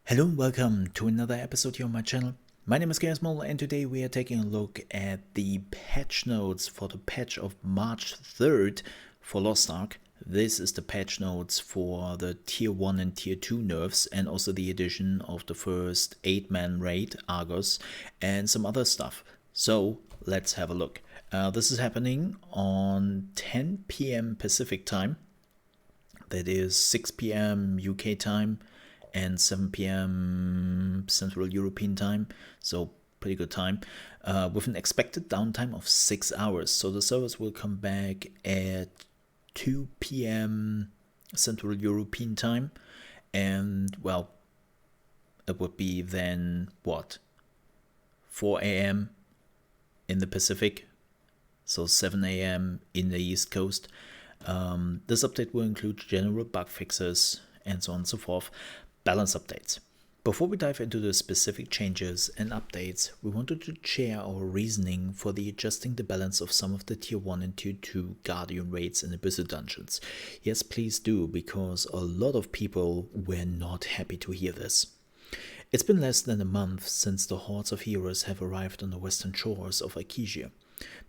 Hello and welcome to another episode here on my channel. My name is ChaosMole and today we are taking a look at the patch notes for the patch of March 3rd for Lost Ark. This is the patch notes for the Tier 1 and Tier 2 nerfs and also the addition of the first 8-man raid, Argos, and some other stuff. So let's have a look. This is happening on 10 p.m. Pacific time. That is 6 p.m. UK time and 7 p.m. Central European time, so pretty good time, with an expected downtime of 6 hours. So the servers will come back at 2 p.m. Central European time, and well, it would be then what, 4 a.m. in the Pacific, so 7 a.m. in the East Coast. This update will include general bug fixes and so on and so forth, balance updates. Before we dive into the specific changes and updates, we wanted to share our reasoning for the adjusting the balance of some of the Tier 1 and Tier 2 Guardian raids in Abyssal dungeons. Yes, please do, because a lot of people were not happy to hear this. It's been less than a month since the hordes of heroes have arrived on the western shores of Arkesia.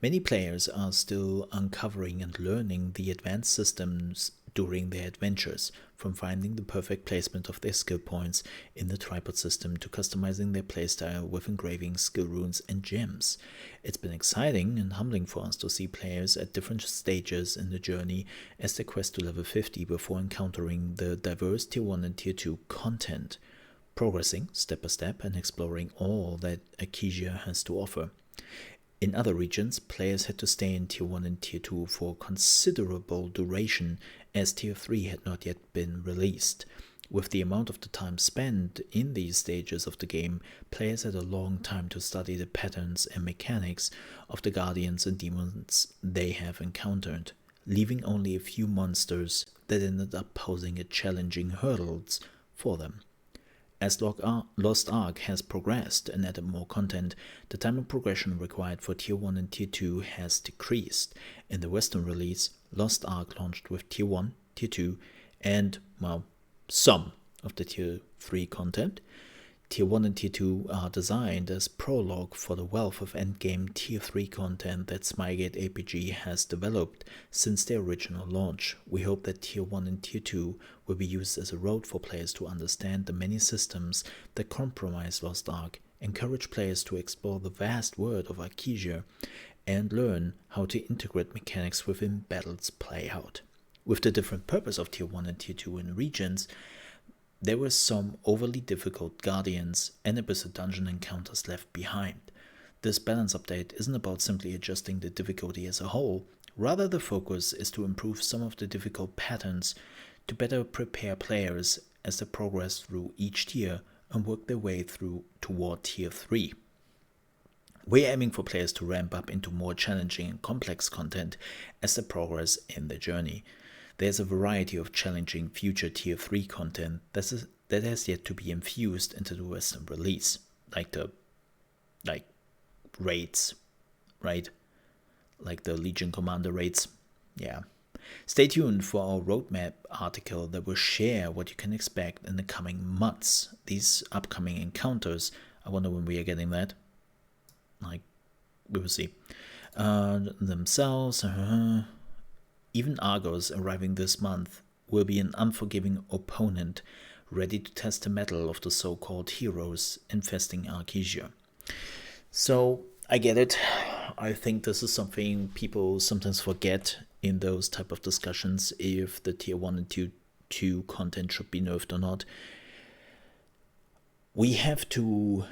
Many players are still uncovering and learning the advanced systems during their adventures, from finding the perfect placement of their skill points in the tripod system to customizing their playstyle with engraving, skill runes and gems. It's been exciting and humbling for us to see players at different stages in the journey as they quest to level 50 before encountering the diverse Tier 1 and Tier 2 content, progressing step by step and exploring all that Arkesia has to offer. In other regions, players had to stay in Tier 1 and Tier 2 for considerable duration, as Tier 3 had not yet been released. With the amount of the time spent in these stages of the game, players had a long time to study the patterns and mechanics of the guardians and demons they have encountered, leaving only a few monsters that ended up posing a challenging hurdles for them. As Lost Ark has progressed and added more content, the time of progression required for Tier 1 and Tier 2 has decreased. In the Western release, Lost Ark launched with Tier 1, Tier 2, and, well, some of the Tier 3 content. Tier 1 and Tier 2 are designed as prologue for the wealth of endgame Tier 3 content that Smygate APG has developed since their original launch. We hope that Tier 1 and Tier 2 will be used as a road for players to understand the many systems that comprise Lost Ark, encourage players to explore the vast world of Arkesia, and learn how to integrate mechanics within battles play out. With the different purpose of Tier 1 and Tier 2 in regions, there were some overly difficult Guardians and Abyssal dungeon encounters left behind. This balance update isn't about simply adjusting the difficulty as a whole, rather the focus is to improve some of the difficult patterns to better prepare players as they progress through each tier and work their way through toward Tier 3. We're aiming for players to ramp up into more challenging and complex content as they progress in their journey. There's a variety of challenging future Tier 3 content that has yet to be infused into the Western release, like raids, right? Like the Legion Commander raids. Yeah. Stay tuned for our roadmap article that will share what you can expect in the coming months. These upcoming encounters, I wonder when we are getting that. Like, we will see. Themselves, even Argos arriving this month will be an unforgiving opponent ready to test the mettle of the so-called heroes infesting Arkesia. So, I get it. I think this is something people sometimes forget in those type of discussions, if the Tier 1 and Tier 2 content should be nerfed or not. We have to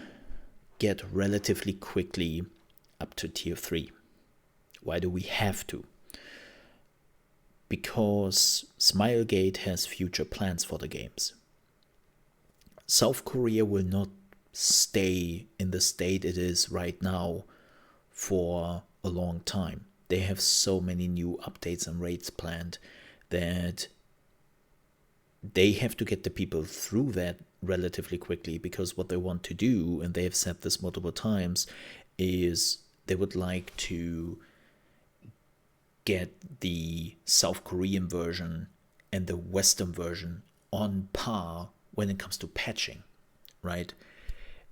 get relatively quickly up to Tier 3. Why do we have to? Because Smilegate has future plans for the games. South Korea will not stay in the state it is right now for a long time. They have so many new updates and raids planned that they have to get the people through that relatively quickly, because what they want to do, and they have said this multiple times, is they would like to get the South Korean version and the Western version on par when it comes to patching. right?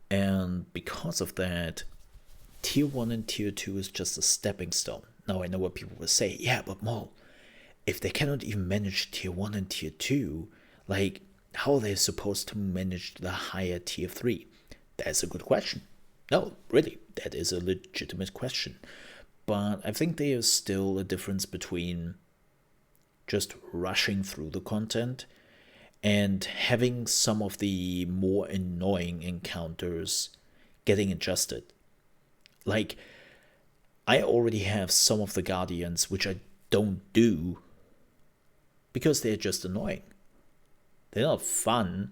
And because of that, Tier 1 and Tier 2 is just a stepping stone. Now I know what people will say, yeah, but Mole, if they cannot even manage Tier 1 and Tier 2, like, how are they supposed to manage the higher Tier 3? That's a good question. No, really, that is a legitimate question. But I think there is still a difference between just rushing through the content and having some of the more annoying encounters getting adjusted. Like, I already have some of the Guardians which I don't do because they're just annoying. They're not fun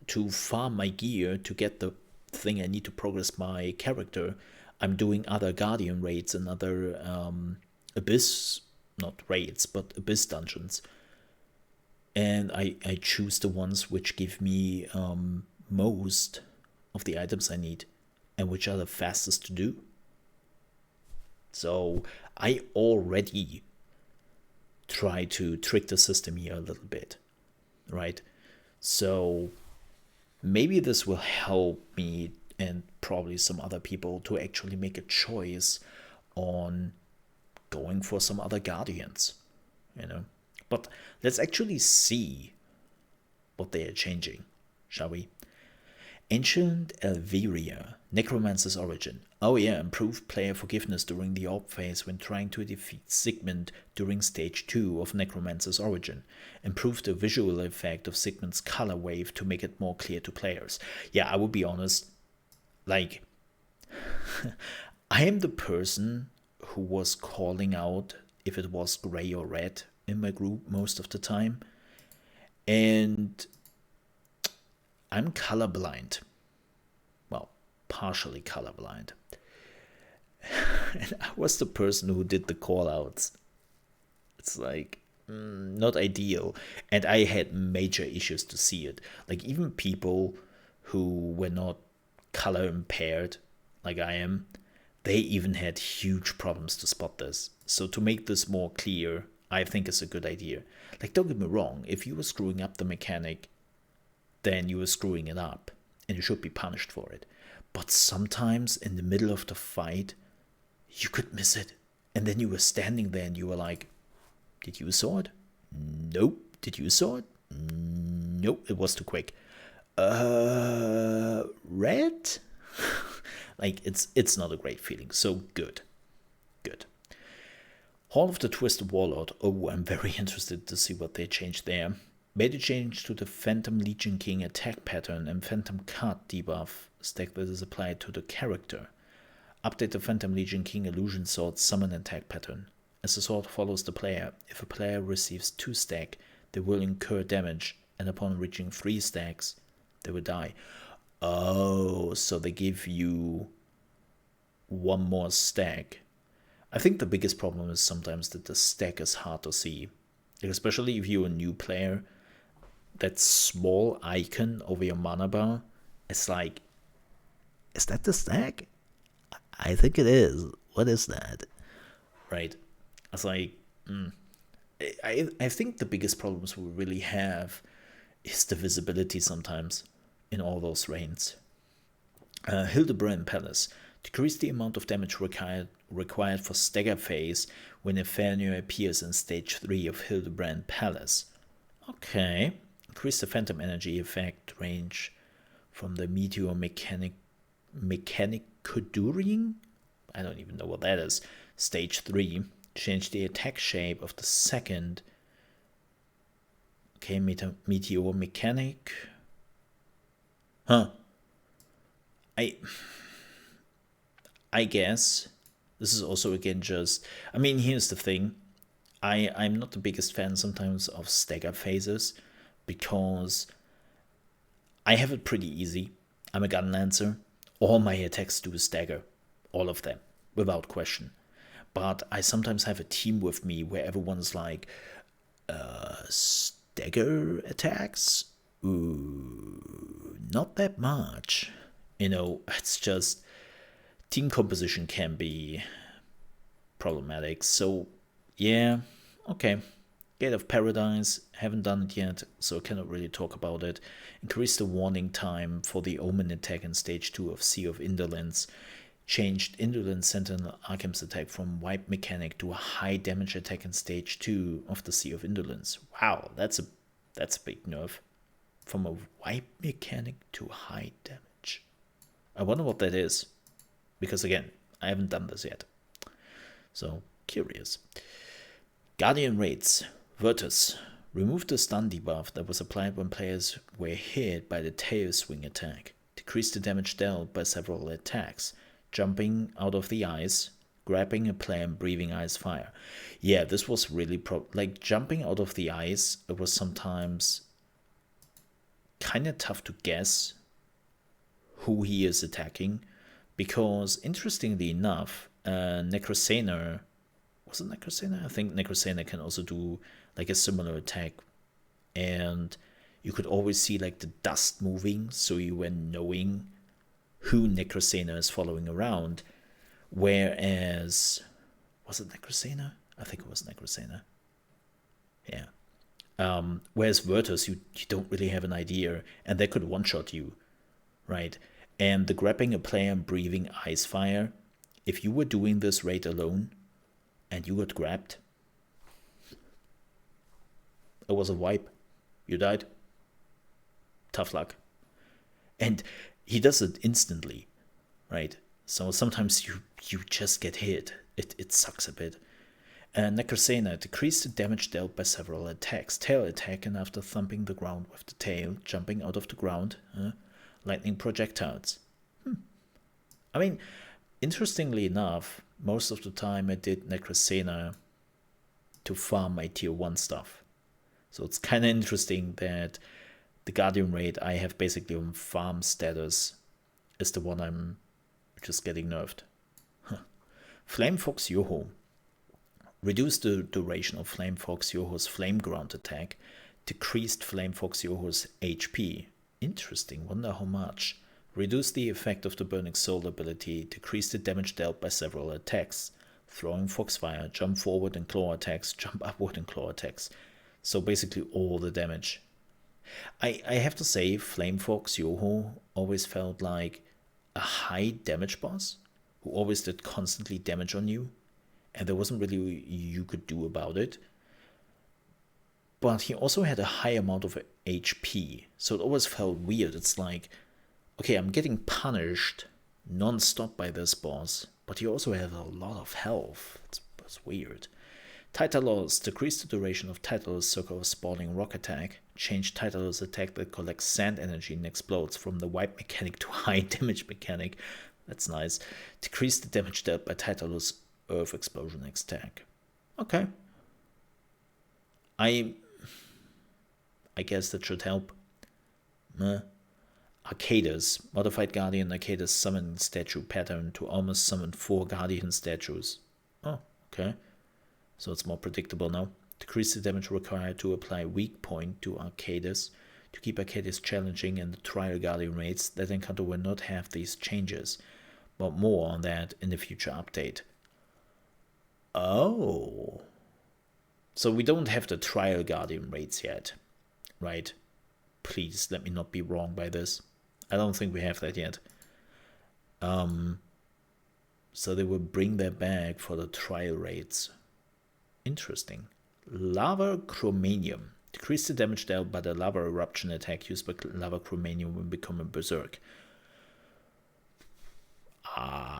to farm my gear to get the thing I need to progress my character. I'm doing other Guardian raids and other Abyss, not raids, but Abyss dungeons. And I choose the ones which give me most of the items I need and which are the fastest to do. So I already try to trick the system here a little bit, right? So maybe this will help me and probably some other people to actually make a choice on going for some other Guardians, you know. But let's actually see what they are changing, shall we? Ancient Elveria, Necromancer's Origin. Oh yeah, improved player forgiveness during the AWP phase when trying to defeat Sigmund during stage 2 of Necromancer's Origin. Improved the visual effect of Sigmund's color wave to make it more clear to players. Yeah, I will be honest, like, I am the person who was calling out if it was gray or red in my group most of the time. And I'm colorblind. Well, partially colorblind. And I was the person who did the call outs. It's like, not ideal. And I had major issues to see it. Like, even people who were not color impaired, like I am, they even had huge problems to spot this. So to make this more clear, I think is a good idea. Like, don't get me wrong, if you were screwing up the mechanic, then you were screwing it up, and you should be punished for it. But sometimes in the middle of the fight, you could miss it. And then you were standing there and you were like, did you saw it? Nope. Did you saw it? Nope, it was too quick. Red? Like, it's not a great feeling. So good. Good. Hall of the Twisted Warlord. Oh, I'm very interested to see what they changed there. Made a change to the Phantom Legion King attack pattern and Phantom Card debuff stack that is applied to the character. Update the Phantom Legion King Illusion Sword summon attack pattern. As the sword follows the player, if a player receives 2 stack, they will incur damage, and upon reaching 3 stacks, they will die. Oh, so they give you 1 more stack. I think the biggest problem is sometimes that the stack is hard to see. Like, especially if you're a new player, that small icon over your mana bar, it's like, is that the stack? I think it is. What is that? Right. It's like, I think the biggest problems we really have is the visibility sometimes in all those reigns. Hildebrand Palace. Decrease the amount of damage required for stagger phase when Inferno appears in stage 3 of Hildebrand Palace. Okay. Increase the phantom energy effect range from the meteor mechanic Kuduring? I don't even know what that is. Stage 3. Change the attack shape of the second. Okay, meteor mechanic. Huh. I guess this is also again just, I mean, here's the thing. I'm not the biggest fan sometimes of stagger phases because I have it pretty easy. I'm a gun lancer. All my attacks do stagger. All of them, without question. But I sometimes have a team with me where everyone's like, stagger attacks? Ooh, not that much. You know, it's just, team composition can be problematic. So, yeah, okay. Gate of Paradise, haven't done it yet, so I cannot really talk about it. Increased the warning time for the Omen attack in stage 2 of Sea of Indolence. Changed Indolent Sentinel Arkham's attack from wipe mechanic to a high damage attack in stage 2 of the Sea of Indolence. Wow, that's a big nerf. From a wipe mechanic to high damage. I wonder what that is. Because again, I haven't done this yet. So, curious. Guardian Raids. Virtus. Remove the stun debuff that was applied when players were hit by the tail swing attack. Decrease the damage dealt by several attacks. Jumping out of the ice, grabbing a player and breathing ice fire. Yeah, this was really like jumping out of the ice. It was sometimes kind of tough to guess who he is attacking, because interestingly enough, Necrosena, was it Necrosena? I think Necrosena can also do like a similar attack, and you could always see like the dust moving, so you were knowing who Necrosena is following around. Whereas, was it Necrosena? I think it was Necrosena. Yeah. Whereas Virtus, you don't really have an idea, and they could one-shot you, right? And the grabbing a player and breathing ice fire, if you were doing this raid alone and you got grabbed, it was a wipe. You died. Tough luck. And he does it instantly, right? So sometimes you just get hit. It sucks a bit. Necrosena, decrease the damage dealt by several attacks. Tail attack, and after thumping the ground with the tail, jumping out of the ground, lightning projectiles. I mean, interestingly enough, most of the time I did Necrosena to farm my tier 1 stuff. So it's kind of interesting that the Guardian raid I have basically on farm status is the one I'm just getting nerfed. Flame Fox Yoho. Reduce the duration of Flame Fox Yoho's Flame Ground attack. Decreased Flame Fox Yoho's HP. Interesting, wonder how much. Reduce the effect of the Burning Soul ability. Decrease the damage dealt by several attacks. Throwing Foxfire, jump forward and claw attacks, jump upward and claw attacks. So basically all the damage. I have to say, Flame Fox Yoho always felt like a high damage boss who always did constantly damage on you, and there wasn't really you could do about it. But he also had a high amount of HP, so it always felt weird. It's like, okay, I'm getting punished non-stop by this boss, but he also has a lot of health. It's weird. Title's, decrease the duration of Title's Circle of Spalling Rock attack. Change Title's attack that collects sand energy and explodes from the wipe mechanic to high damage mechanic. That's nice. Decrease the damage dealt by Title's Earth Explosion attack. Okay. I guess that should help. Arcadus. Modified Guardian Arcadus summon statue pattern to almost summon 4 Guardian statues. Oh, okay. So it's more predictable now. Decrease the damage required to apply weak point to Arcadus. To keep Arcadus challenging in the trial Guardian raids, that encounter will not have these changes. But more on that in the future update. Oh. So we don't have the trial Guardian raids yet, right? Please let me not be wrong by this. I don't think we have that yet. So they will bring that back for the trial raids. Interesting. Lava Chromanium. Decrease the damage dealt by the lava eruption attack used by lava Chromanium when becoming berserk.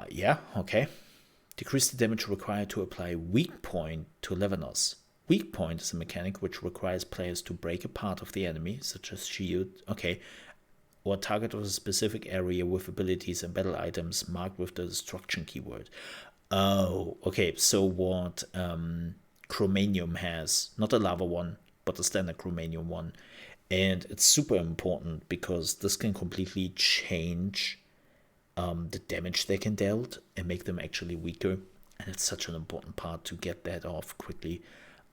Yeah, okay. Decrease the damage required to apply weak point to Levinos. Weak point is a mechanic which requires players to break a part of the enemy, such as shield, okay, or target of a specific area with abilities and battle items marked with the destruction keyword. Oh, okay, so what Chromanium has, not the lava one, but the standard Chromanium one. And it's super important because this can completely change the damage they can dealt and make them actually weaker. And it's such an important part to get that off quickly.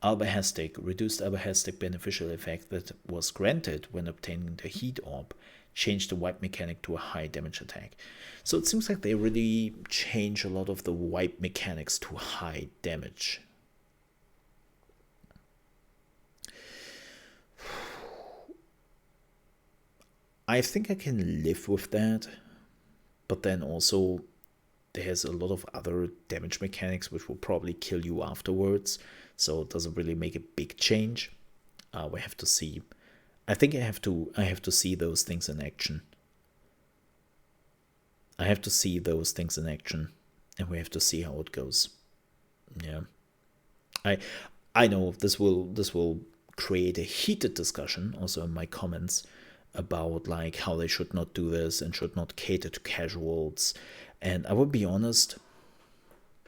Albahastic, reduced Albahastic beneficial effect that was granted when obtaining the heat orb, changed the wipe mechanic to a high damage attack. So it seems like they really change a lot of the wipe mechanics to high damage. I think I can live with that, but then also there's a lot of other damage mechanics which will probably kill you afterwards, so it doesn't really make a big change. We have to see. I think I have to see those things in action. I have to see those things in action, and we have to see how it goes. Yeah, I know this will create a heated discussion also in my comments about like how they should not do this and should not cater to casuals. And I will be honest,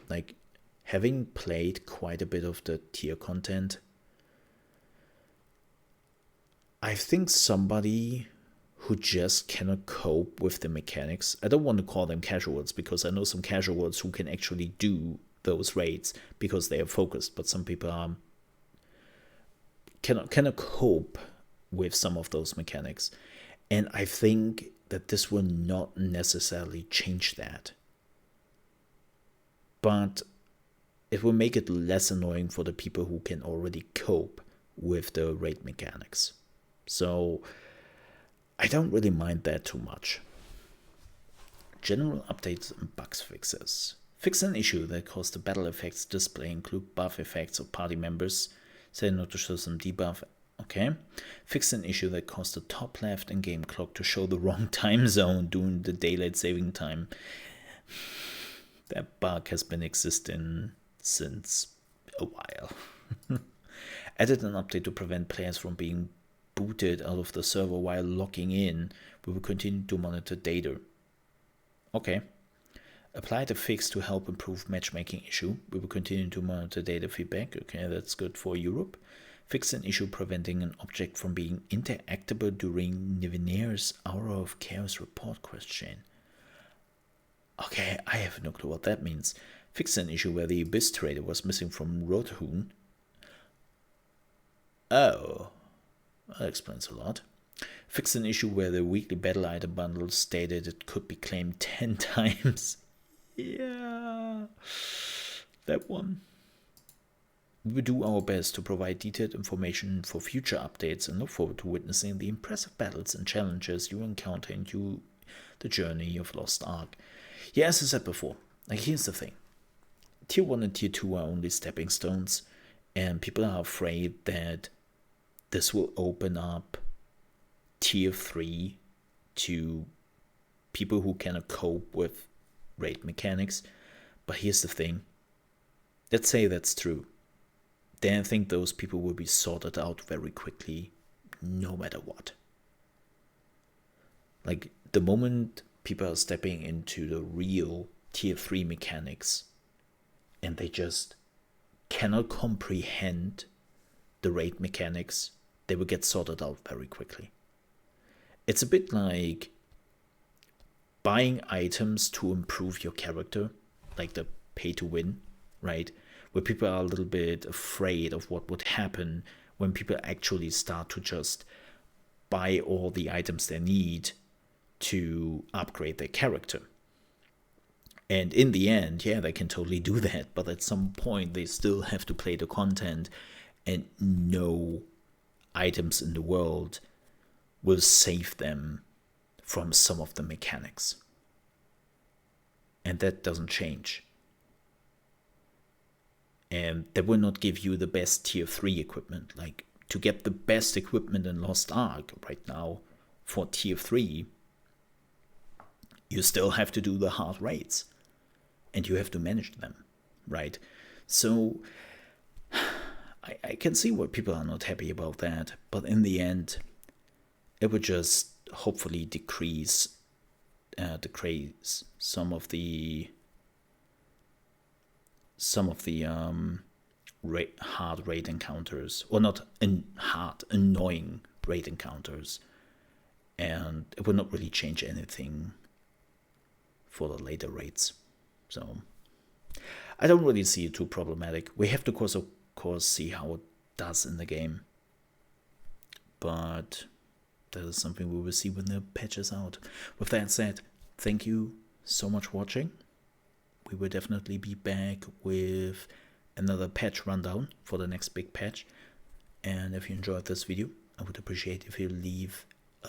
like having played quite a bit of the tier content, I think somebody who just cannot cope with the mechanics, I don't want to call them casuals because I know some casuals who can actually do those raids because they are focused, but some people are cannot cope with some of those mechanics. And I think that this will not necessarily change that, but it will make it less annoying for the people who can already cope with the raid mechanics. So I don't really mind that too much. General updates and bugs fixes. Fix an issue that caused the battle effects display include buff effects of party members. Say not to show some debuff. Okay. Fix an issue that caused the top left in-game clock to show the wrong time zone during the daylight saving time. That bug has been existing since a while. Added an update to prevent players from being booted out of the server while logging in. We will continue to monitor data. Okay. Applied a fix to help improve matchmaking issue. We will continue to monitor data feedback. Okay, that's good for Europe. Fix an issue preventing an object from being interactable during Nivenir's Hour of Chaos report question. Okay, I have no clue what that means. Fix an issue where the Abyss Trader was missing from Roadhoon. Oh, that explains a lot. Fix an issue where the weekly battle item bundle stated it could be claimed 10 times. Yeah, that one. We will do our best to provide detailed information for future updates and look forward to witnessing the impressive battles and challenges you encounter in the journey of Lost Ark. Yeah, as I said before, like here's the thing. Tier 1 and Tier 2 are only stepping stones, and people are afraid that this will open up Tier 3 to people who cannot cope with raid mechanics. But here's the thing. Let's say that's true. Then I think those people will be sorted out very quickly, no matter what. Like, the moment people are stepping into the real Tier 3 mechanics and they just cannot comprehend the raid mechanics, they will get sorted out very quickly. It's a bit like buying items to improve your character, like the pay to win, right? Where people are a little bit afraid of what would happen when people actually start to just buy all the items they need to upgrade their character. And in the end, yeah, they can totally do that, but at some point they still have to play the content, and no items in the world will save them from some of the mechanics. And that doesn't change. And they will not give you the best Tier 3 equipment. Like, to get the best equipment in Lost Ark right now for Tier 3, you still have to do the hard raids. And you have to manage them, right? So, I can see why people are not happy about that. But in the end, it would just hopefully decrease some of the hard raid encounters, or not hard, annoying raid encounters, and it would not really change anything for the later raids. So I don't really see it too problematic. We have to of course see how it does in the game, but that is something we will see when the patch is out. With that said, thank you so much for watching. We will definitely be back with another patch rundown for the next big patch. And if you enjoyed this video, I would appreciate if you leave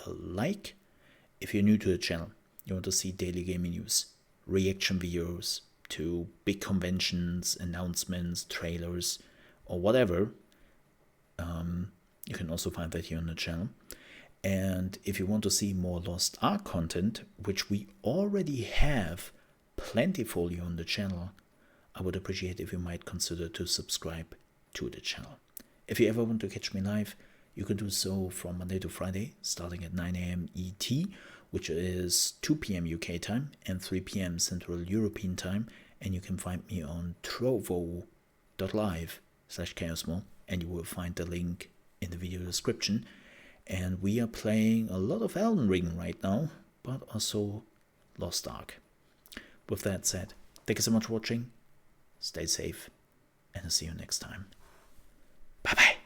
a like if you're new to the channel, you want to see daily gaming news, reaction videos to big conventions, announcements, trailers, or whatever, you can also find that here on the channel. And if you want to see more Lost Ark content, which we already have plentiful here on the channel, I would appreciate if you might consider to subscribe to the channel. If you ever want to catch me live, you can do so from Monday to Friday, starting at 9 AM ET, which is 2 PM UK time and 3 PM Central European time. And you can find me on trovo.live/ChaosMole, and you will find the link in the video description. And we are playing a lot of Elden Ring right now, but also Lost Ark. With that said, thank you so much for watching, stay safe, and I'll see you next time. Bye bye.